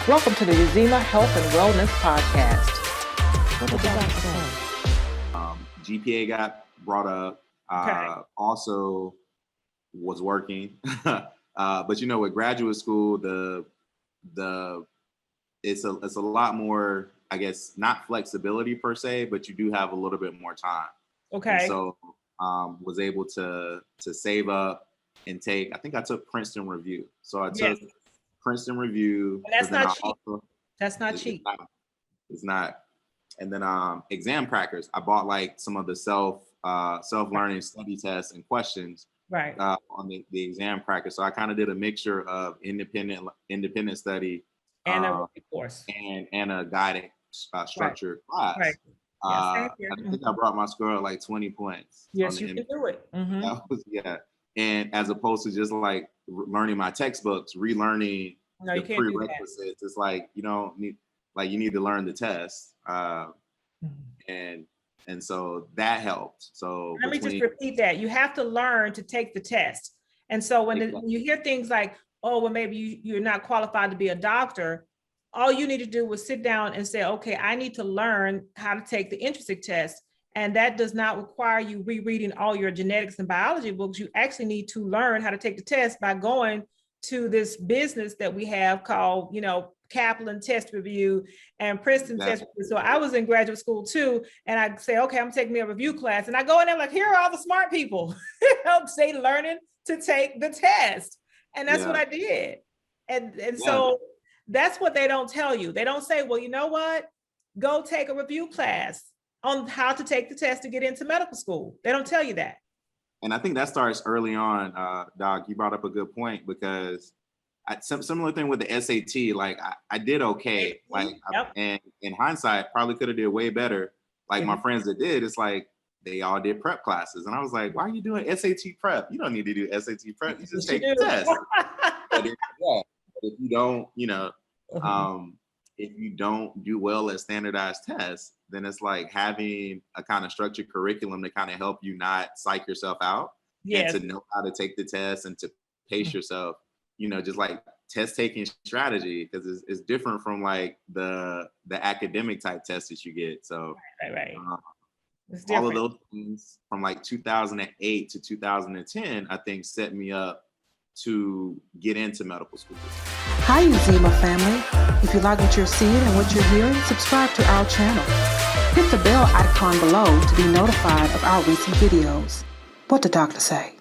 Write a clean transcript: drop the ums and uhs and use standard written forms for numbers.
Welcome to the Uzima Health and Wellness Podcast. What did the doctor say? GPA got brought up. Also was working. But you know, with graduate school, it's a lot more, I guess, not flexibility per se, but you do have a little bit more time. Okay. And so was able to save up and take, I think I took Princeton Review. So I took Princeton Review. And that's not cheap. That's not cheap. It's not. And then exam crackers. I bought like some of the self-learning study tests and questions on the exam crackers. So I kind of did a mixture of independent study and a course and a guided structured class. Right. I think I brought my score at like 20 points. Yes, you can do it. Mm-hmm. And as opposed to just like learning my textbooks, relearning the prerequisites. It's like you don't need, like you need to learn the test. And so that helped. So let me just repeat that. You have to learn to take the test. And so when you hear things like, oh, well, maybe you're not qualified to be a doctor, all you need to do was sit down and say, okay, I need to learn how to take the intrinsic test. And that does not require you rereading all your genetics and biology books. You actually need to learn how to take the test by going to this business that we have called, Kaplan Test Review and Princeton Test Review. So I was in graduate school too. And I say, okay, I'm taking me a review class. And I go in there like, here are all the smart people. They learning to take the test. And that's what I did. And so that's what they don't tell you. They don't say, well, you know what? Go take a review class on how to take the test to get into medical school. They don't tell you that. And I think that starts early on, Doc. You brought up a good point because similar thing with the SAT. Like I did okay. Like and in hindsight, probably could have did way better. Like my friends that did, it's like they all did prep classes, and I was like, why are you doing SAT prep? You don't need to do SAT prep. You just take the test. But if you don't, if you don't do well at standardized tests, then it's like having a kind of structured curriculum to kind of help you not psych yourself out and to know how to take the test and to pace yourself, just like test taking strategy, because it's different from like the academic type tests that you get. So all of those things from like 2008 to 2010, I think set me up to get into medical school. Hi, Uzima family. If you like what you're seeing and what you're hearing, subscribe to our channel. Hit the bell icon below to be notified of our recent videos. What the doctor say?